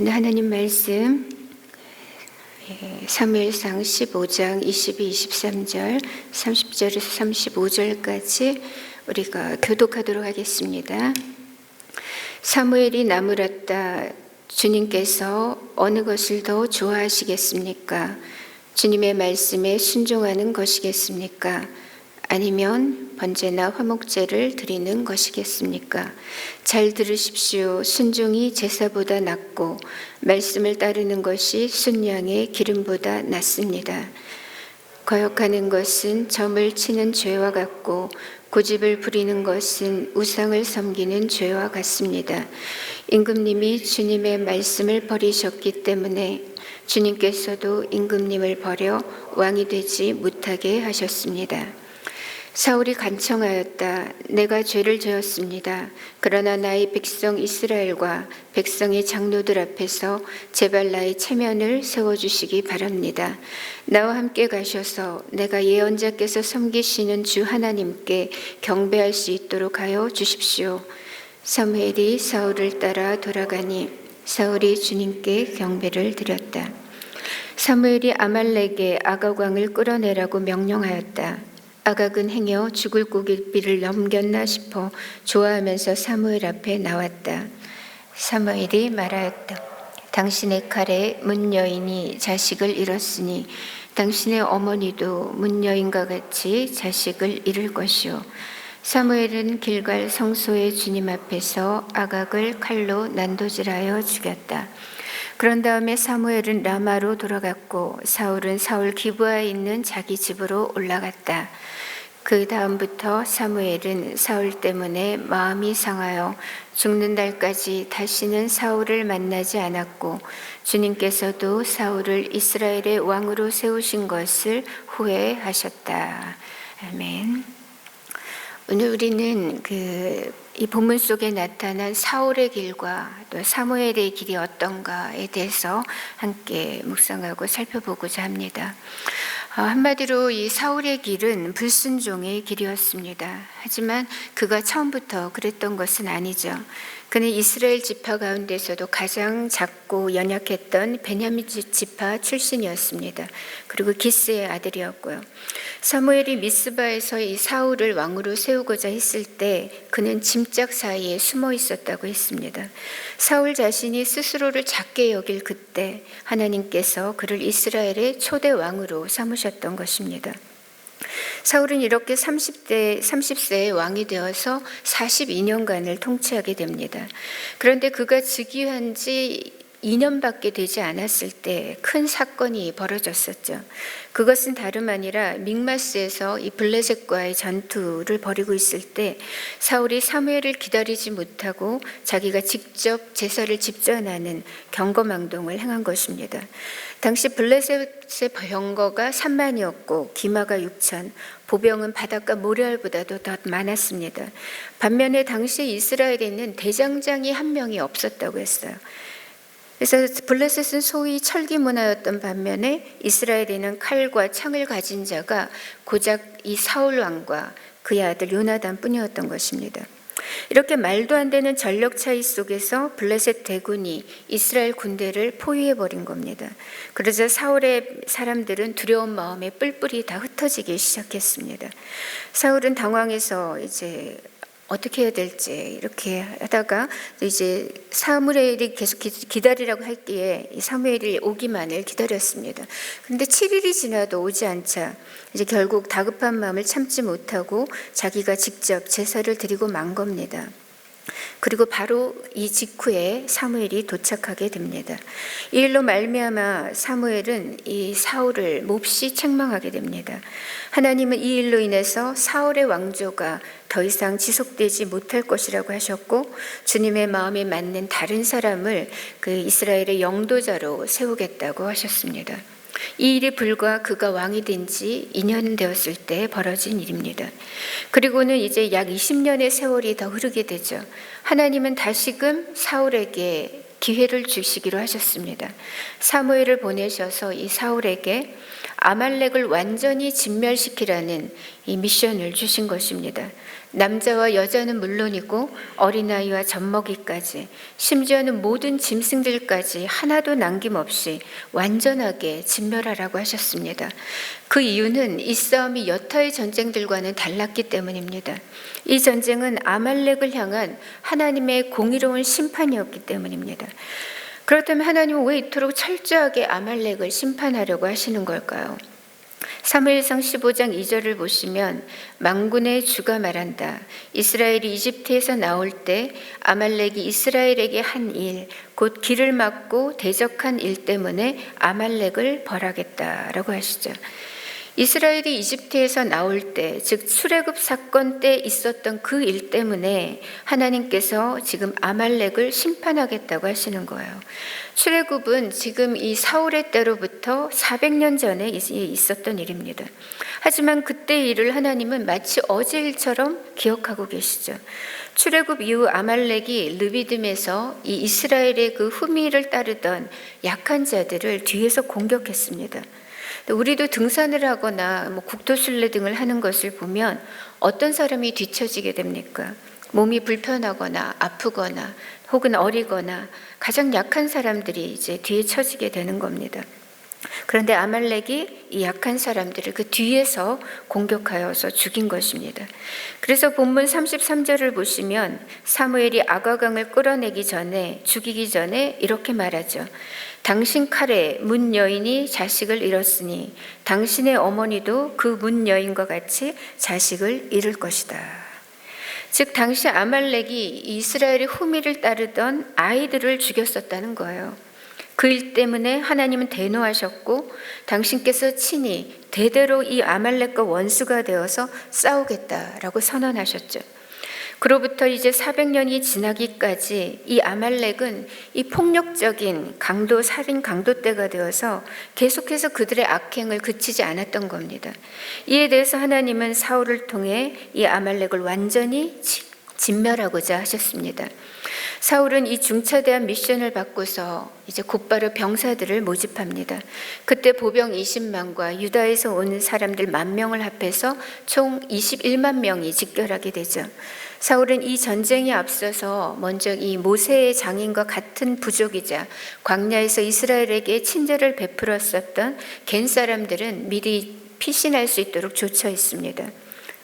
오늘 하나님 말씀 사무엘상 15장 22, 23절, 30절에서 35절까지 우리가 교독하도록 하겠습니다. 사무엘이 나무랐다. 주님께서 어느 것을 더 좋아하시겠습니까? 주님의 말씀에 순종하는 것이겠습니까? 아니면 번제나 화목제를 드리는 것이겠습니까? 잘 들으십시오. 순종이 제사보다 낫고 말씀을 따르는 것이 순양의 기름보다 낫습니다. 거역하는 것은 점을 치는 죄와 같고 고집을 부리는 것은 우상을 섬기는 죄와 같습니다. 임금님이 주님의 말씀을 버리셨기 때문에 주님께서도 임금님을 버려 왕이 되지 못하게 하셨습니다. 사울이 간청하였다. 내가 죄를 지었습니다. 그러나 나의 백성 이스라엘과 백성의 장로들 앞에서 제발 나의 체면을 세워주시기 바랍니다. 나와 함께 가셔서 내가 예언자께서 섬기시는 주 하나님께 경배할 수 있도록 하여 주십시오. 사무엘이 사울을 따라 돌아가니 사울이 주님께 경배를 드렸다. 사무엘이 아말렉의 아각 왕을 끌어내라고 명령하였다. 아각은 행여 죽을 고기비를 넘겼나 싶어 좋아하면서 사무엘 앞에 나왔다. 사무엘이 말하였다. 당신의 칼에 문여인이 자식을 잃었으니 당신의 어머니도 문여인과 같이 자식을 잃을 것이요. 사무엘은 길갈 성소의 주님 앞에서 아각을 칼로 난도질하여 죽였다. 그런 다음에 사무엘은 라마로 돌아갔고 사울은 사울 기브아에 있는 자기 집으로 올라갔다. 그 다음부터 사무엘은 사울 때문에 마음이 상하여 죽는 날까지 다시는 사울을 만나지 않았고 주님께서도 사울을 이스라엘의 왕으로 세우신 것을 후회하셨다. 아멘. 오늘 우리는 이 본문 속에 나타난 사울의 길과 또 사무엘의 길이 어떤가에 대해서 함께 묵상하고 살펴보고자 합니다. 한마디로 이 사울의 길은 불순종의 길이었습니다. 하지만 그가 처음부터 그랬던 것은 아니죠. 그는 이스라엘 지파 가운데서도 가장 작고 연약했던 베냐민 지파 출신이었습니다. 그리고 기스의 아들이었고요. 사무엘이 미스바에서 이 사울을 왕으로 세우고자 했을 때 그는 짐짝 사이에 숨어 있었다고 했습니다. 사울 자신이 스스로를 작게 여길 그때 하나님께서 그를 이스라엘의 초대 왕으로 삼으셨던 것입니다. 사울은 이렇게 30세에 왕이 되어서 42년간을 통치하게 됩니다. 그런데 그가 즉위한 지 2년밖에 되지 않았을 때 큰 사건이 벌어졌었죠. 그것은 다름 아니라 믹마스에서 이 블레셋과의 전투를 벌이고 있을 때 사울이 사무엘을 기다리지 못하고 자기가 직접 제사를 집전하는 경거망동을 행한 것입니다. 당시 블레셋의 병거가 3만이었고 기마가 6천, 보병은 바닷가 모래알보다도 더 많았습니다. 반면에 당시 이스라엘에는 대장장이 한 명이 없었다고 했어요. 그래서 블레셋은 소위 철기 문화였던 반면에 이스라엘에는 칼과 창을 가진 자가 고작 이 사울 왕과 그의 아들 요나단 뿐이었던 것입니다. 이렇게 말도 안 되는 전력 차이 속에서 블레셋 대군이 이스라엘 군대를 포위해버린 겁니다. 그러자 사울의 사람들은 두려운 마음에 뿔뿔이 다 흩어지기 시작했습니다. 사울은 당황해서 이제 어떻게 해야 될지 이렇게 하다가 이제 사무엘이 계속 기다리라고 했기에 사무엘이 오기만을 기다렸습니다. 그런데 7일이 지나도 오지 않자 이제 결국 다급한 마음을 참지 못하고 자기가 직접 제사를 드리고 만 겁니다. 그리고 바로 이 직후에 사무엘이 도착하게 됩니다. 이 일로 말미암아 사무엘은 이 사울을 몹시 책망하게 됩니다. 하나님은 이 일로 인해서 사울의 왕조가 더 이상 지속되지 못할 것이라고 하셨고 주님의 마음에 맞는 다른 사람을 그 이스라엘의 영도자로 세우겠다고 하셨습니다. 이 일이 불과 그가 왕이 된 지 2년 되었을 때 벌어진 일입니다. 그리고는 이제 약 20년의 세월이 더 흐르게 되죠. 하나님은 다시금 사울에게 기회를 주시기로 하셨습니다. 사무엘을 보내셔서 이 사울에게 아말렉을 완전히 진멸시키라는 이 미션을 주신 것입니다. 남자와 여자는 물론이고 어린아이와 젖먹이까지, 심지어는 모든 짐승들까지 하나도 남김없이 완전하게 진멸하라고 하셨습니다. 그 이유는 이 싸움이 여타의 전쟁들과는 달랐기 때문입니다. 이 전쟁은 아말렉을 향한 하나님의 공의로운 심판이었기 때문입니다. 그렇다면 하나님은 왜 이토록 철저하게 아말렉을 심판하려고 하시는 걸까요? 사무엘상 15장 2절을 보시면 만군의 주가 말한다. 이스라엘이 이집트에서 나올 때 아말렉이 이스라엘에게 한 일, 곧 길을 막고 대적한 일 때문에 아말렉을 벌하겠다라고 하시죠. 이스라엘이 이집트에서 나올 때, 즉 출애굽 사건 때 있었던 그 일 때문에 하나님께서 지금 아말렉을 심판하겠다고 하시는 거예요. 출애굽은 지금 이 사울의 때로부터 400년 전에 있었던 일입니다. 하지만 그때 일을 하나님은 마치 어제 일처럼 기억하고 계시죠. 출애굽 이후 아말렉이 르비딤에서 이 이스라엘의 그 후미를 따르던 약한 자들을 뒤에서 공격했습니다. 우리도 등산을 하거나 국토순례 등을 하는 것을 보면 어떤 사람이 뒤처지게 됩니까? 몸이 불편하거나 아프거나 혹은 어리거나 가장 약한 사람들이 이제 뒤에 처지게 되는 겁니다. 그런데 아말렉이 이 약한 사람들을 그 뒤에서 공격하여서 죽인 것입니다. 그래서 본문 33절을 보시면 사무엘이 아가강을 끌어내기 전에, 죽이기 전에 이렇게 말하죠. 당신 칼에 문 여인이 자식을 잃었으니 당신의 어머니도 그 문 여인과 같이 자식을 잃을 것이다. 즉 당시 아말렉이 이스라엘의 후미를 따르던 아이들을 죽였었다는 거예요. 그 일 때문에 하나님은 대노하셨고 당신께서 친히 대대로 이 아말렉과 원수가 되어서 싸우겠다라고 선언하셨죠. 그로부터 이제 400년이 지나기까지 이 아말렉은 이 폭력적인 강도, 살인 강도대가 되어서 계속해서 그들의 악행을 그치지 않았던 겁니다. 이에 대해서 하나님은 사울을 통해 이 아말렉을 완전히 진멸하고자 하셨습니다. 사울은 이 중차대한 미션을 받고서 이제 곧바로 병사들을 모집합니다. 그때 보병 20만과 유다에서 온 사람들 10,000명을 합해서 총 21만 명이 집결하게 되죠. 사울은 이 전쟁에 앞서서 먼저 이 모세의 장인과 같은 부족이자 광야에서 이스라엘에게 친절을 베풀었었던 겐 사람들은 미리 피신할 수 있도록 조처했습니다.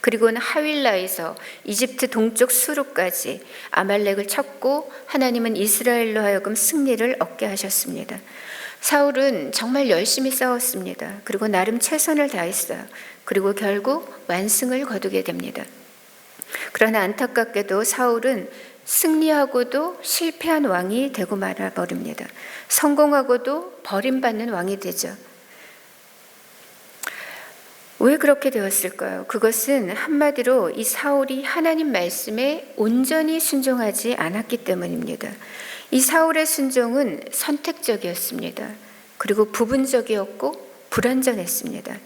그리고는 하윌라에서 이집트 동쪽 수루까지 아말렉을 쳤고 하나님은 이스라엘로 하여금 승리를 얻게 하셨습니다. 사울은 정말 열심히 싸웠습니다. 그리고 나름 최선을 다했어요. 그리고 결국 완승을 거두게 됩니다. 그러나 안타깝게도 사울은 승리하고도 실패한 왕이 되고 말아버립니다. 성공하고도 버림받는 왕이 되죠. 왜 그렇게 되었을까요? 그것은 한마디로 이 사울이 하나님 말씀에 온전히 순종하지 않았기 때문입니다. 이 사울의 순종은 선택적이었습니다. 그리고 부분적이었고 불완전했습니다.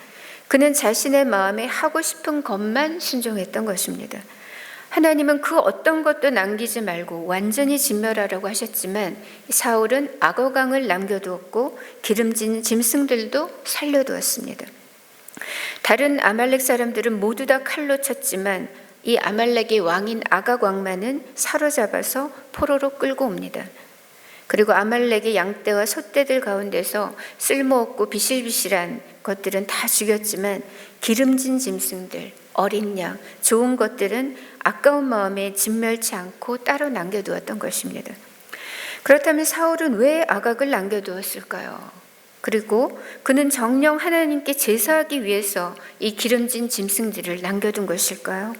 그는 자신의 마음에 하고 싶은 것만 순종했던 것입니다. 하나님은 그 어떤 것도 남기지 말고 완전히 진멸하라고 하셨지만 사울은 악어강을 남겨두었고 기름진 짐승들도 살려두었습니다. 다른 아말렉 사람들은 모두 다 칼로 쳤지만 이 아말렉의 왕인 아각 왕만은 사로잡아서 포로로 끌고 옵니다. 그리고 아말렉의 양떼와 소떼들 가운데서 쓸모없고 비실비실한 것들은 다 죽였지만 기름진 짐승들, 어린 양, 좋은 것들은 아까운 마음에 진멸치 않고 따로 남겨두었던 것입니다. 그렇다면 사울은 왜 아각을 남겨두었을까요? 그리고 그는 정녕 하나님께 제사하기 위해서 이 기름진 짐승들을 남겨둔 것일까요?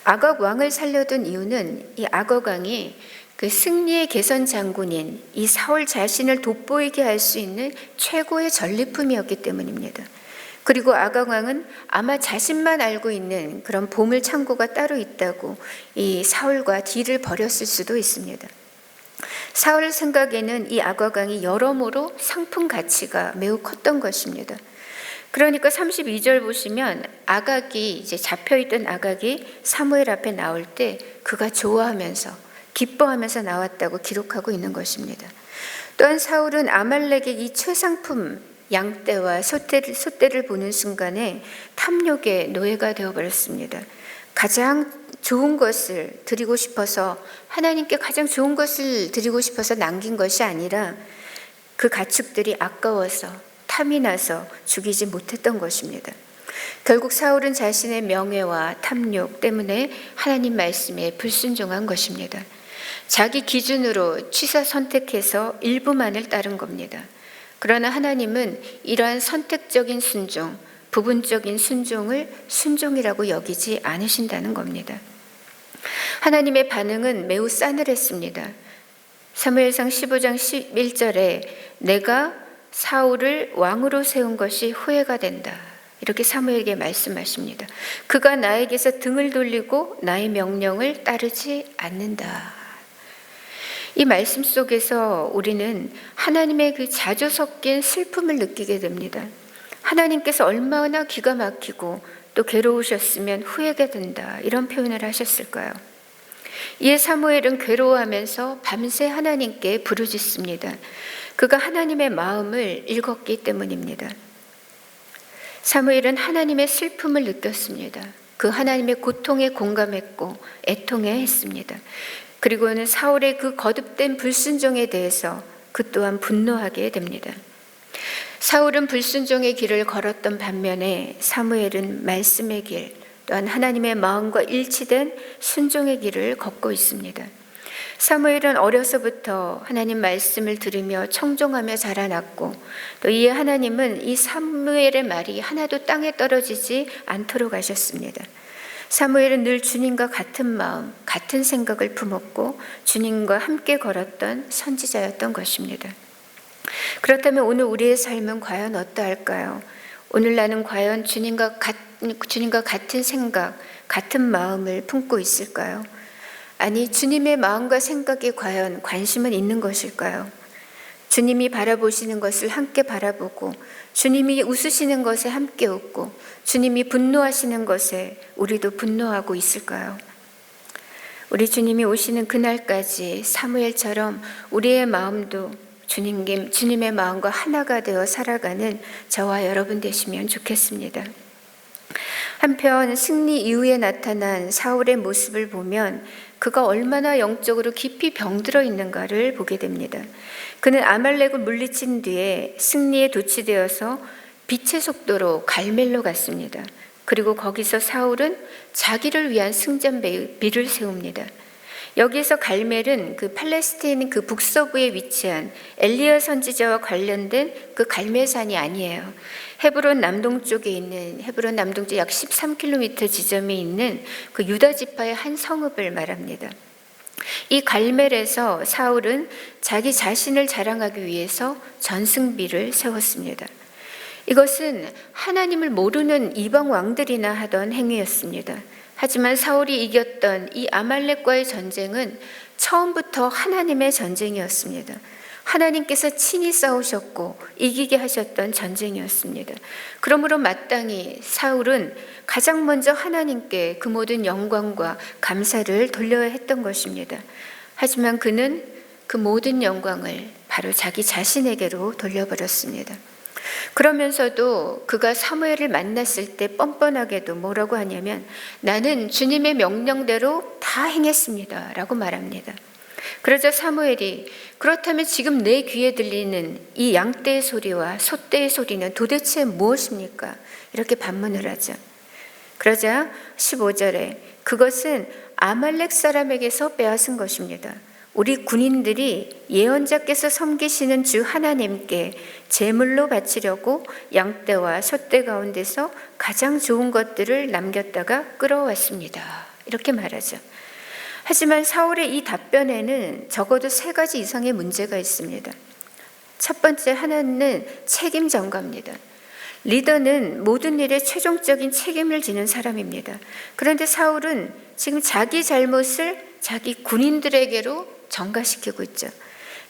아각 왕을 살려둔 이유는 이 아각 왕이 그 승리의 개선 장군인 이 사울 자신을 돋보이게 할 수 있는 최고의 전리품이었기 때문입니다. 그리고 아각 왕은 아마 자신만 알고 있는 그런 보물 창고가 따로 있다고 이 사울과 딜을 벌였을 수도 있습니다. 사울 생각에는 이 아각왕이 여러모로 상품 가치가 매우 컸던 것입니다. 그러니까 32절 보시면 아각이 이제 잡혀있던 아각이 사무엘 앞에 나올 때 그가 좋아하면서 기뻐하면서 나왔다고 기록하고 있는 것입니다. 또한 사울은 아말렉의 이 최상품 양떼와 소떼를 보는 순간에 탐욕의 노예가 되어버렸습니다. 가장 좋은 것을 드리고 싶어서, 하나님께 가장 좋은 것을 드리고 싶어서 남긴 것이 아니라 그 가축들이 아까워서 탐이 나서 죽이지 못했던 것입니다. 결국 사울은 자신의 명예와 탐욕 때문에 하나님 말씀에 불순종한 것입니다. 자기 기준으로 취사 선택해서 일부만을 따른 겁니다. 그러나 하나님은 이러한 선택적인 순종, 부분적인 순종을 순종이라고 여기지 않으신다는 겁니다. 하나님의 반응은 매우 싸늘했습니다. 사무엘상 15장 11절에 내가 사울을 왕으로 세운 것이 후회가 된다, 이렇게 사무엘에게 말씀하십니다. 그가 나에게서 등을 돌리고 나의 명령을 따르지 않는다. 이 말씀 속에서 우리는 하나님의 그 자주 섞인 슬픔을 느끼게 됩니다. 하나님께서 얼마나 기가 막히고 또 괴로우셨으면 후회가 된다, 이런 표현을 하셨을까요? 이에 사무엘은 괴로워하면서 밤새 하나님께 부르짖습니다. 그가 하나님의 마음을 읽었기 때문입니다. 사무엘은 하나님의 슬픔을 느꼈습니다. 그 하나님의 고통에 공감했고 애통해 했습니다. 그리고는 사울의 그 거듭된 불순종에 대해서 그 또한 분노하게 됩니다. 사울은 불순종의 길을 걸었던 반면에 사무엘은 말씀의 길, 또한 하나님의 마음과 일치된 순종의 길을 걷고 있습니다. 사무엘은 어려서부터 하나님 말씀을 들으며 청종하며 자라났고, 또 이에 하나님은 이 사무엘의 말이 하나도 땅에 떨어지지 않도록 하셨습니다. 사무엘은 늘 주님과 같은 마음, 같은 생각을 품었고 주님과 함께 걸었던 선지자였던 것입니다. 그렇다면 오늘 우리의 삶은 과연 어떠할까요? 오늘 나는 과연 주님과 같은 생각, 같은 마음을 품고 있을까요? 아니, 주님의 마음과 생각에 과연 관심은 있는 것일까요? 주님이 바라보시는 것을 함께 바라보고, 주님이 웃으시는 것에 함께 웃고, 주님이 분노하시는 것에 우리도 분노하고 있을까요? 우리 주님이 오시는 그날까지 사무엘처럼 우리의 마음도 주님의 마음과 하나가 되어 살아가는 저와 여러분 되시면 좋겠습니다. 한편 승리 이후에 나타난 사울의 모습을 보면 그가 얼마나 영적으로 깊이 병들어 있는가를 보게 됩니다. 그는 아말렉을 물리친 뒤에 승리에 도취되어서 빛의 속도로 갈멜로 갔습니다. 그리고 거기서 사울은 자기를 위한 승전비를 세웁니다. 여기에서 갈멜은 그 팔레스타인 그 북서부에 위치한 엘리야 선지자와 관련된 그 갈멜산이 아니에요. 헤브론 남동쪽 약 13km 지점에 있는 그 유다 지파의 한 성읍을 말합니다. 이 갈멜에서 사울은 자기 자신을 자랑하기 위해서 전승비를 세웠습니다. 이것은 하나님을 모르는 이방 왕들이나 하던 행위였습니다. 하지만 사울이 이겼던 이 아말렉과의 전쟁은 처음부터 하나님의 전쟁이었습니다. 하나님께서 친히 싸우셨고 이기게 하셨던 전쟁이었습니다. 그러므로 마땅히 사울은 가장 먼저 하나님께 그 모든 영광과 감사를 돌려야 했던 것입니다. 하지만 그는 그 모든 영광을 바로 자기 자신에게로 돌려버렸습니다. 그러면서도 그가 사무엘을 만났을 때 뻔뻔하게도 뭐라고 하냐면 나는 주님의 명령대로 다 행했습니다 라고 말합니다. 그러자 사무엘이 그렇다면 지금 내 귀에 들리는 이 양떼의 소리와 소떼의 소리는 도대체 무엇입니까? 이렇게 반문을 하죠. 그러자 15절에 그것은 아말렉 사람에게서 빼앗은 것입니다. 우리 군인들이 예언자께서 섬기시는 주 하나님께 제물로 바치려고 양떼와 소떼 가운데서 가장 좋은 것들을 남겼다가 끌어왔습니다. 이렇게 말하죠. 하지만 사울의 이 답변에는 적어도 3가지 이상의 문제가 있습니다. 첫 번째 하나는 책임 전가입니다. 리더는 모든 일에 최종적인 책임을 지는 사람입니다. 그런데 사울은 지금 자기 잘못을 자기 군인들에게로 전가시키고 있죠.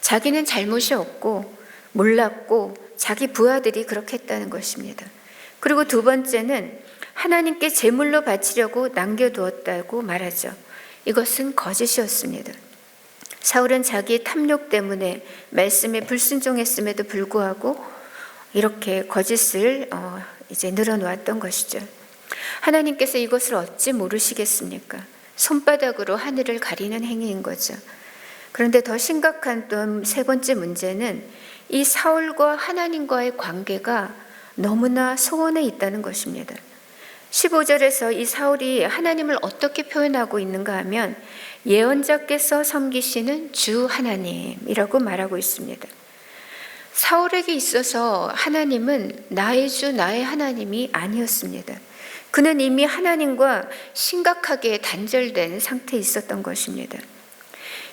자기는 잘못이 없고 몰랐고 자기 부하들이 그렇게 했다는 것입니다. 그리고 두 번째는 하나님께 제물로 바치려고 남겨두었다고 말하죠. 이것은 거짓이었습니다. 사울은 자기의 탐욕 때문에 말씀에 불순종했음에도 불구하고 이렇게 거짓을 이제 늘어놓았던 것이죠. 하나님께서 이것을 어찌 모르시겠습니까? 손바닥으로 하늘을 가리는 행위인 거죠. 그런데 더 심각한 또 세 번째 문제는 이 사울과 하나님과의 관계가 너무나 소원에 있다는 것입니다. 15절에서 이 사울이 하나님을 어떻게 표현하고 있는가 하면 예언자께서 섬기시는 주 하나님이라고 말하고 있습니다. 사울에게 있어서 하나님은 나의 주, 나의 하나님이 아니었습니다. 그는 이미 하나님과 심각하게 단절된 상태에 있었던 것입니다.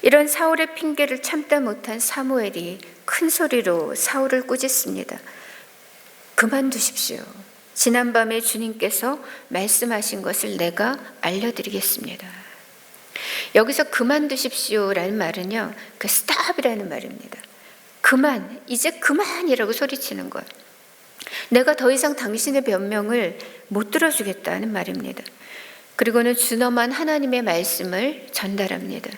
이런 사울의 핑계를 참다 못한 사무엘이 큰 소리로 사울을 꾸짖습니다. 그만두십시오. 지난밤에 주님께서 말씀하신 것을 내가 알려드리겠습니다. 여기서 그만두십시오라는 말은요, 그 스탑이라는 말입니다. 그만, 이제 그만이라고 소리치는 거예요. 내가 더 이상 당신의 변명을 못 들어주겠다는 말입니다. 그리고는 준엄한 하나님의 말씀을 전달합니다.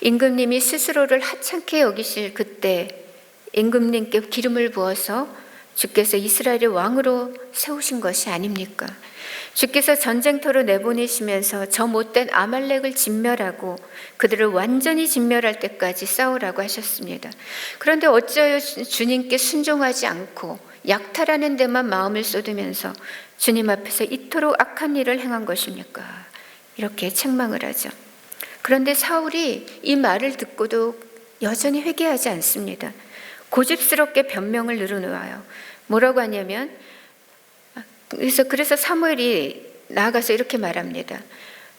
임금님이 스스로를 하찮게 여기실 그때 임금님께 기름을 부어서 주께서 이스라엘의 왕으로 세우신 것이 아닙니까? 주께서 전쟁터로 내보내시면서 저 못된 아말렉을 진멸하고 그들을 완전히 진멸할 때까지 싸우라고 하셨습니다. 그런데 어찌하여 주님께 순종하지 않고 약탈하는 데만 마음을 쏟으면서 주님 앞에서 이토록 악한 일을 행한 것입니까? 이렇게 책망을 하죠. 그런데 사울이 이 말을 듣고도 여전히 회개하지 않습니다. 고집스럽게 변명을 늘어놓아요. 뭐라고 하냐면, 그래서 사무엘이 나아가서 이렇게 말합니다.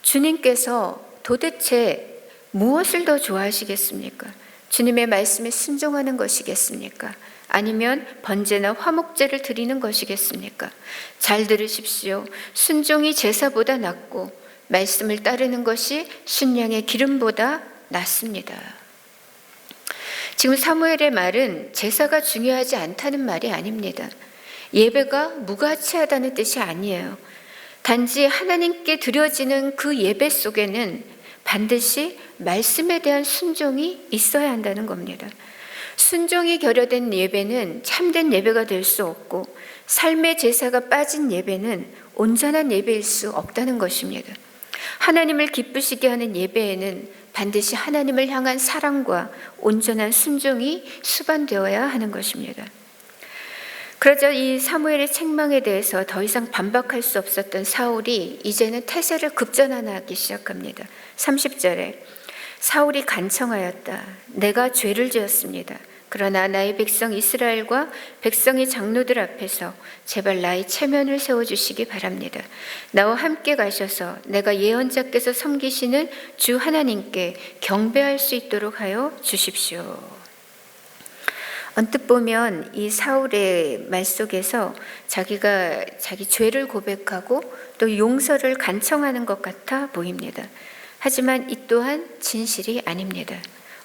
주님께서 도대체 무엇을 더 좋아하시겠습니까? 주님의 말씀에 순종하는 것이겠습니까? 아니면 번제나 화목제를 드리는 것이겠습니까? 잘 들으십시오. 순종이 제사보다 낫고 말씀을 따르는 것이 순양의 기름보다 낫습니다. 지금 사무엘의 말은 제사가 중요하지 않다는 말이 아닙니다. 예배가 무가치하다는 뜻이 아니에요. 단지 하나님께 드려지는 그 예배 속에는 반드시 말씀에 대한 순종이 있어야 한다는 겁니다. 순종이 결여된 예배는 참된 예배가 될 수 없고 삶의 제사가 빠진 예배는 온전한 예배일 수 없다는 것입니다. 하나님을 기쁘시게 하는 예배에는 반드시 하나님을 향한 사랑과 온전한 순종이 수반되어야 하는 것입니다. 그러자 이 사무엘의 책망에 대해서 더 이상 반박할 수 없었던 사울이 이제는 태세를 급전환하기 시작합니다. 30절에 사울이 간청하였다. 내가 죄를 지었습니다. 그러나 나의 백성 이스라엘과 백성의 장로들 앞에서 제발 나의 체면을 세워주시기 바랍니다. 나와 함께 가셔서 내가 예언자께서 섬기시는 주 하나님께 경배할 수 있도록 하여 주십시오. 언뜻 보면 이 사울의 말 속에서 자기가 자기 죄를 고백하고 또 용서를 간청하는 것 같아 보입니다. 하지만 이 또한 진실이 아닙니다.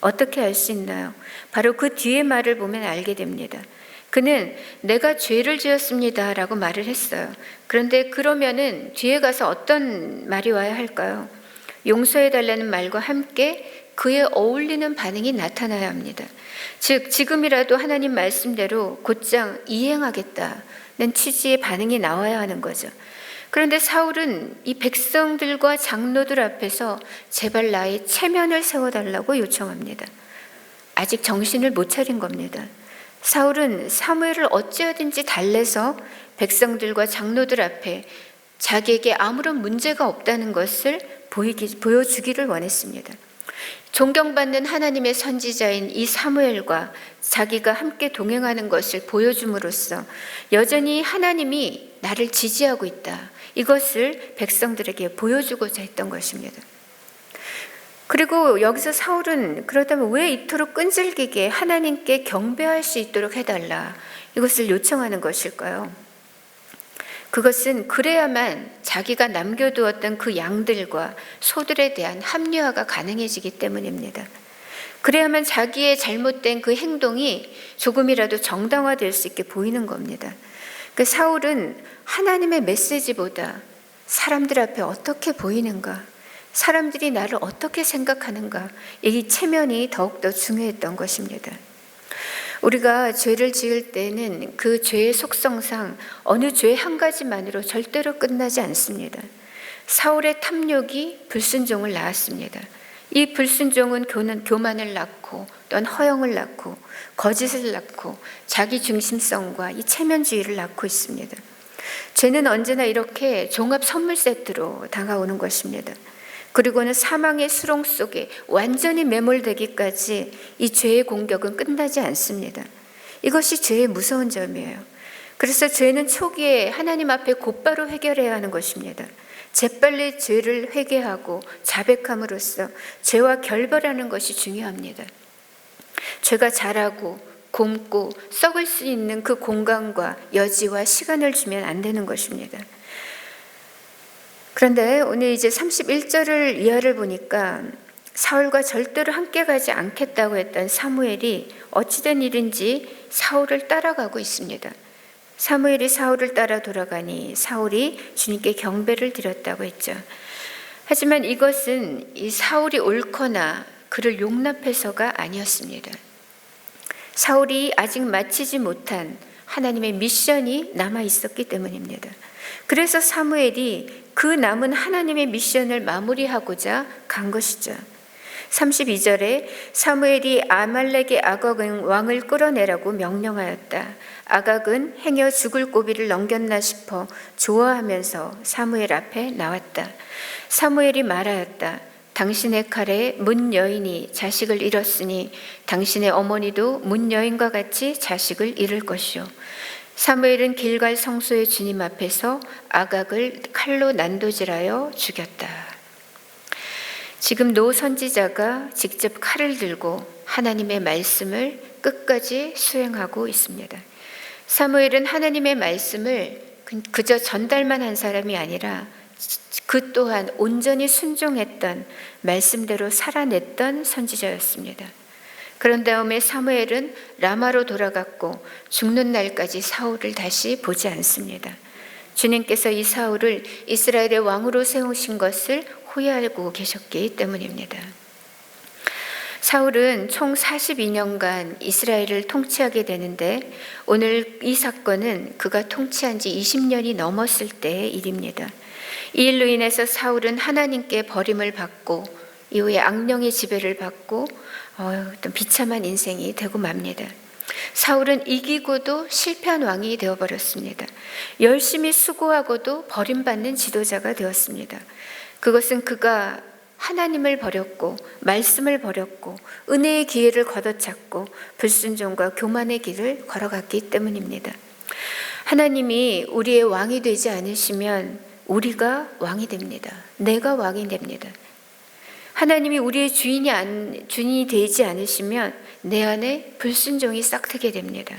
어떻게 알 수 있나요? 바로 그 뒤에 말을 보면 알게 됩니다. 그는 내가 죄를 지었습니다 라고 말을 했어요. 그런데 그러면은 뒤에 가서 어떤 말이 와야 할까요? 용서해달라는 말과 함께 그에 어울리는 반응이 나타나야 합니다. 즉 지금이라도 하나님 말씀대로 곧장 이행하겠다는 취지의 반응이 나와야 하는 거죠. 그런데 사울은 이 백성들과 장로들 앞에서 제발 나의 체면을 세워달라고 요청합니다. 아직 정신을 못 차린 겁니다. 사울은 사무엘을 어찌하든지 달래서 백성들과 장로들 앞에 자기에게 아무런 문제가 없다는 것을 보여주기를 원했습니다. 존경받는 하나님의 선지자인 이 사무엘과 자기가 함께 동행하는 것을 보여줌으로써 여전히 하나님이 나를 지지하고 있다. 이것을 백성들에게 보여주고자 했던 것입니다. 그리고 여기서 사울은 그렇다면 왜 이토록 끈질기게 하나님께 경배할 수 있도록 해달라 이것을 요청하는 것일까요? 그것은 그래야만 자기가 남겨두었던 그 양들과 소들에 대한 합리화가 가능해지기 때문입니다. 그래야만 자기의 잘못된 그 행동이 조금이라도 정당화될 수 있게 보이는 겁니다. 그 사울은 하나님의 메시지보다 사람들 앞에 어떻게 보이는가, 사람들이 나를 어떻게 생각하는가, 이 체면이 더욱더 중요했던 것입니다. 우리가 죄를 지을 때는 그 죄의 속성상 어느 죄 한 가지만으로 절대로 끝나지 않습니다. 사울의 탐욕이 불순종을 낳았습니다. 이 불순종은 교만을 낳고 또한 허영을 낳고 거짓을 낳고 자기 중심성과 이 체면주의를 낳고 있습니다. 죄는 언제나 이렇게 종합 선물 세트로 다가오는 것입니다. 그리고는 사망의 수렁 속에 완전히 매몰되기까지 이 죄의 공격은 끝나지 않습니다. 이것이 죄의 무서운 점이에요. 그래서 죄는 초기에 하나님 앞에 곧바로 해결해야 하는 것입니다. 재빨리 죄를 회개하고 자백함으로써 죄와 결별하는 것이 중요합니다. 죄가 자라고 곪고 썩을 수 있는 그 공간과 여지와 시간을 주면 안 되는 것입니다. 그런데 오늘 이제 31절을 이하를 보니까 사울과 절대로 함께 가지 않겠다고 했던 사무엘이 어찌된 일인지 사울을 따라가고 있습니다. 사무엘이 사울을 따라 돌아가니 사울이 주님께 경배를 드렸다고 했죠. 하지만 이것은 이 사울이 옳거나 그를 용납해서가 아니었습니다. 사울이 아직 마치지 못한 하나님의 미션이 남아 있었기 때문입니다. 그래서 사무엘이 그 남은 하나님의 미션을 마무리하고자 간 것이죠. 32절에 사무엘이 아말렉의 아각 왕을 끌어내라고 명령하였다. 아각은 행여 죽을 고비를 넘겼나 싶어 좋아하면서 사무엘 앞에 나왔다. 사무엘이 말하였다. 당신의 칼에 문 여인이 자식을 잃었으니 당신의 어머니도 문 여인과 같이 자식을 잃을 것이요. 사무엘은 길갈 성소의 주님 앞에서 아각을 칼로 난도질하여 죽였다. 지금 노 선지자가 직접 칼을 들고 하나님의 말씀을 끝까지 수행하고 있습니다. 사무엘은 하나님의 말씀을 그저 전달만 한 사람이 아니라 그 또한 온전히 순종했던 말씀대로 살아냈던 선지자였습니다. 그런 다음에 사무엘은 라마로 돌아갔고 죽는 날까지 사울을 다시 보지 않습니다. 주님께서 이 사울을 이스라엘의 왕으로 세우신 것을 후회하고 계셨기 때문입니다. 사울은 총 42년간 이스라엘을 통치하게 되는데 오늘 이 사건은 그가 통치한 지 20년이 넘었을 때의 일입니다. 이 일로 인해서 사울은 하나님께 버림을 받고 이후에 악령의 지배를 받고 어떤 비참한 인생이 되고 맙니다. 사울은 이기고도 실패한 왕이 되어버렸습니다. 열심히 수고하고도 버림받는 지도자가 되었습니다. 그것은 그가 하나님을 버렸고 말씀을 버렸고 은혜의 기회를 걷어찼고 불순종과 교만의 길을 걸어갔기 때문입니다. 하나님이 우리의 왕이 되지 않으시면 우리가 왕이 됩니다. 내가 왕이 됩니다. 하나님이 우리의 주인이 되지 않으시면 내 안에 불순종이 싹트게 됩니다.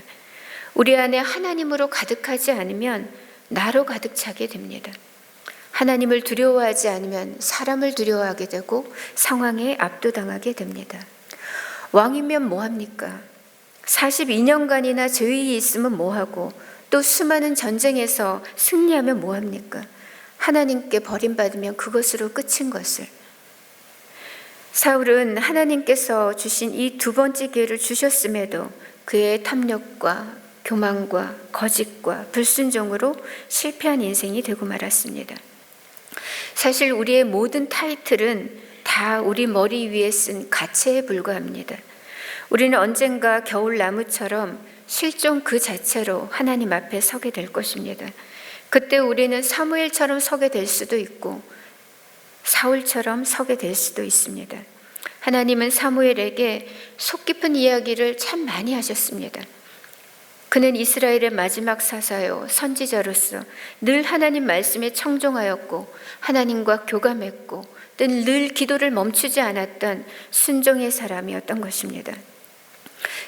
우리 안에 하나님으로 가득하지 않으면 나로 가득 차게 됩니다. 하나님을 두려워하지 않으면 사람을 두려워하게 되고 상황에 압도당하게 됩니다. 왕이면 뭐합니까? 42년간이나 죄의 있으면 뭐하고 또 수많은 전쟁에서 승리하면 뭐합니까? 하나님께 버림받으면 그것으로 끝인 것을. 사울은 하나님께서 주신 이 두 번째 기회를 주셨음에도 그의 탐욕과 교만과 거짓과 불순종으로 실패한 인생이 되고 말았습니다. 사실 우리의 모든 타이틀은 다 우리 머리 위에 쓴 가채에 불과합니다. 우리는 언젠가 겨울나무처럼 실종 그 자체로 하나님 앞에 서게 될 것입니다. 그때 우리는 사무엘처럼 서게 될 수도 있고 사울처럼 서게 될 수도 있습니다. 하나님은 사무엘에게 속 깊은 이야기를 참 많이 하셨습니다. 그는 이스라엘의 마지막 사사요 선지자로서 늘 하나님 말씀에 청종하였고 하나님과 교감했고 또 늘 기도를 멈추지 않았던 순종의 사람이었던 것입니다.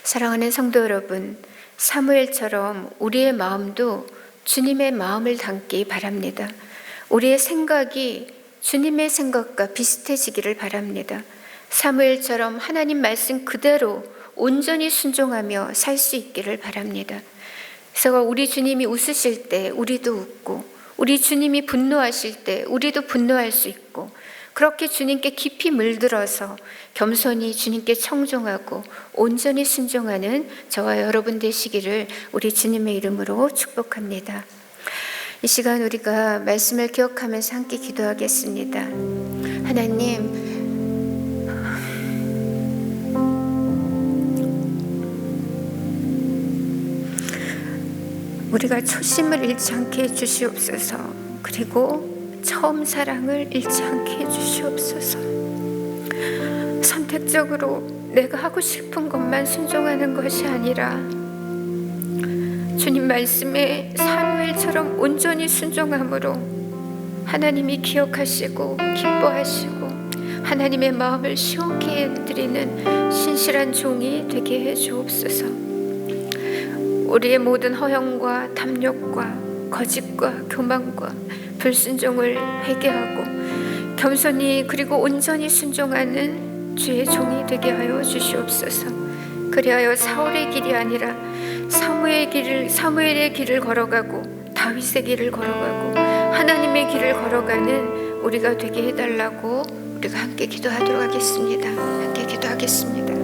사랑하는 성도 여러분, 사무엘처럼 우리의 마음도 주님의 마음을 담기 바랍니다. 우리의 생각이 주님의 생각과 비슷해지기를 바랍니다. 사무엘처럼 하나님 말씀 그대로 온전히 순종하며 살 수 있기를 바랍니다. 그래서 우리 주님이 웃으실 때 우리도 웃고 우리 주님이 분노하실 때 우리도 분노할 수 있고 그렇게 주님께 깊이 물들어서 겸손히 주님께 청종하고 온전히 순종하는 저와 여러분 되시기를 우리 주님의 이름으로 축복합니다. 이 시간 우리가 말씀을 기억하면서 함께 기도하겠습니다. 하나님, 우리가 초심을 잃지 않게 해주시옵소서. 그리고 처음 사랑을 잃지 않게 해주시옵소서. 선택적으로 내가 하고 싶은 것만 순종하는 것이 아니라 주님 말씀에 사무엘처럼 온전히 순종함으로 하나님이 기억하시고 기뻐하시고 하나님의 마음을 시원케 해드리는 신실한 종이 되게 해주옵소서. 우리의 모든 허영과 탐욕과 거짓과 교만과 불순종을 회개하고 겸손히 그리고 온전히 순종하는 주의 종이 되게 하여 주시옵소서. 그리하여 사울의 길이 아니라 사무엘의 길을 걸어가고 다윗의 길을 걸어가고 하나님의 길을 걸어가는 우리가 되게 해달라고 우리가 함께 기도하도록 하겠습니다. 함께 기도하겠습니다.